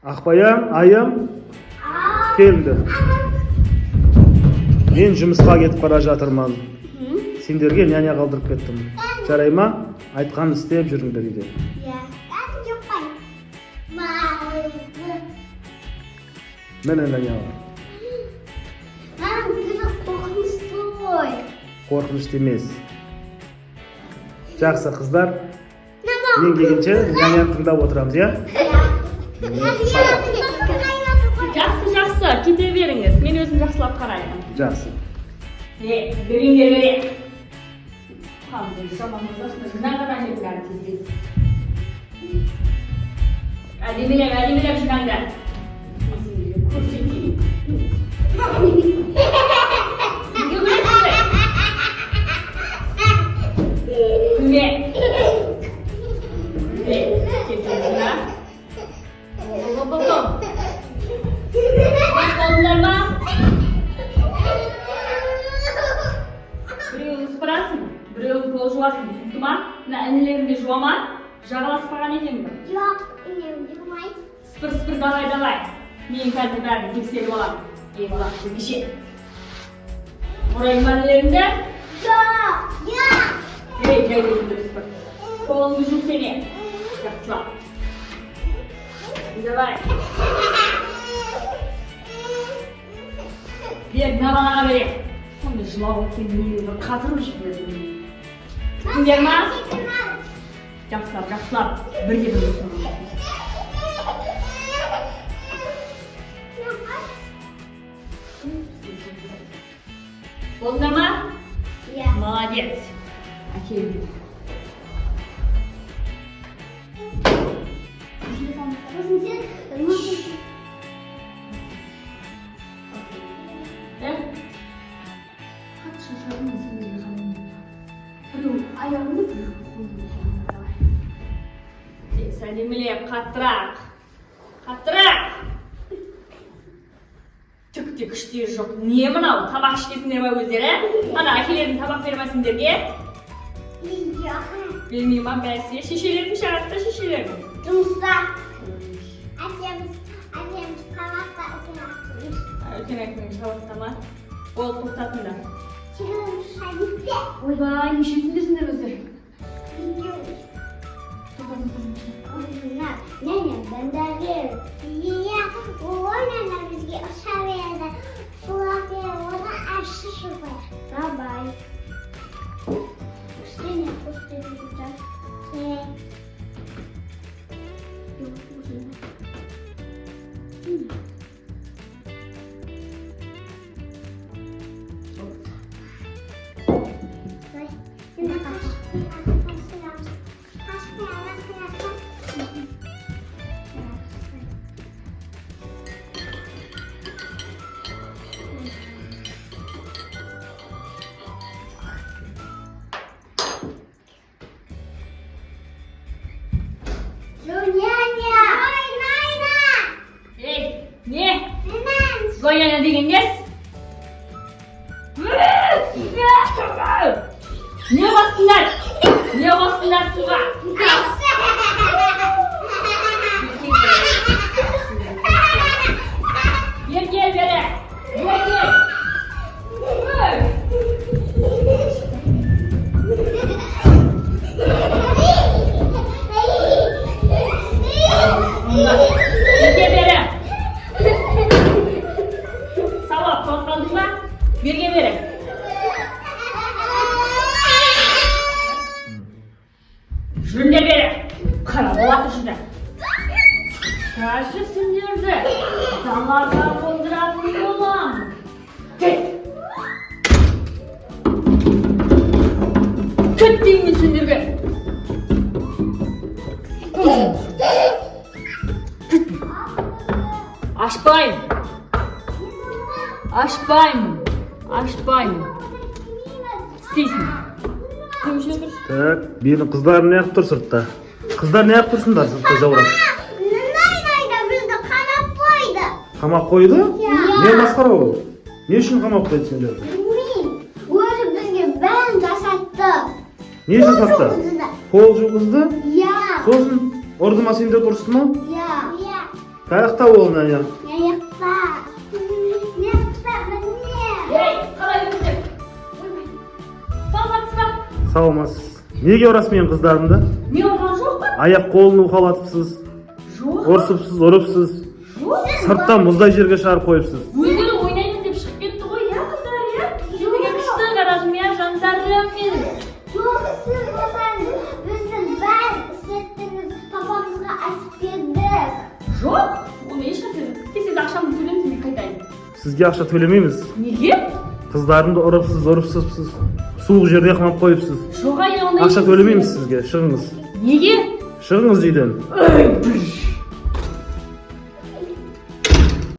Akbayam, ayam keldi. Men жұмысқа кетіп бара жатырмын. Сендерге няня қалдырып кеттім. Жарай ма? Айтқанын істеп жүріңдер үйде. Міне няня бар. Қорқынышты емес. Жақсы қыздар. Мен келгенше няняны тыңдап отырамыз, иә? Жақсы, кете беріңіз. Мен өзім жақсылап қараймын. Жақсы. Беріңдер. Қандай жаман болсасын, жинағадан жетілері тездес. Әдемелеп жинаңдар. Көрсетейін. Неге көресіңдер? Күме. Кетіңдер. Болдым. Болдыңдар ма? Біреуің сыпырасын, біреуің қол жуасын. Түсінді ма? Мына інілеріңде жуама, жағаласып қалған екен бі? Жоқ, інем жуамайды. Сыпыр, давай. Мен қазір бәрін тексеріп аламын. Балам, кеше. Орайын ба інілеріңді? Жоқ. Жай сыпыр. Қолыңды жу сене. Жақсылап. Давай. Бер, мамаға берем. Сонда жылау өткен мені қатырып жіберді. Күтіңдер ма? Жақсылап. Бірге соны. Болдыңдар ма? Иә. Молодец. Әкелді. Сәлемелеп, қаттырақ. Түкте күштері жоқ. Не мынау? Табақ ішкесіңдер ба өздері? Ана әкелердің табақ берма сендерге? Жоқ. Бермей ма бәсе? Шешелердің шағатта шешелердің. Жұмыста. Әкеміз табақта өткен. Өткен әкімің шабақта ма? Ол тоқтатыңдар. Шығын шайытте. Ойбай, нешесіндерсіңдер өздері? Няня, бәндәрер. Ойнана бізге ұша берді. Сулап берді, одан ашы шубай. Бабай. Үстіне жүрген. Зояна деген нес? Не бастыңдар суға? Бер бері. Берге бері. Жүріндер бері. Қара болаты жүрді. Шашы сендерді. Дамарға қондыратын болам. Кет деймін сендерге. Ашпаймын. Істейсің. Так, бені қыздар не ақ тұр сыртта? Қыздар не ақ тұрсыңдар сыртта жаурап? Найда бізді қамап қойды. Қамап қойды? Не масқара ол? Не үшін қамап қойды сендерді? Білмеймін. Өзі бізге бәрін жасатты. Не жасатты? Қол жуғызды? Иә. Сосын ұрды ма сендерді ұрысты ма? Иә. Kayakta ol Nanya. Ayakta. Ayakta mine. Ey, qalay yuribsiz? Salamatsizmi? Sağolmasiz. Nega urasiz mening qizlarimni? Men urgan yo'qman. Oyoq qo'lini uqalatibsiz, Yo'q. o'rsibsiz, uribsiz. Yo'q. Sirtdan muzday yerga chiqarib qo'yibsiz. O'zini o'ynaymiz deb chiqib ketdi qo'y, ya qizlar ya. Yo'q, qishda qarashim ya, jandarm men. Yok siz efendim. Bizim ben hissettiniz. Babamıza açıp girdik. Yo'q. Uni hech narsa. Siz akşam to'laymiz, men qaytayin. Sizga ақша to'lamaymiz. Nega? Qizlarimni uribsiz. Sovuq yerga qamab qo'yibsiz. Sho'g'ay, Ақша to'lamaymiz sizga. Shiqingiz. Nega? Shiqingiz uydan. Ey,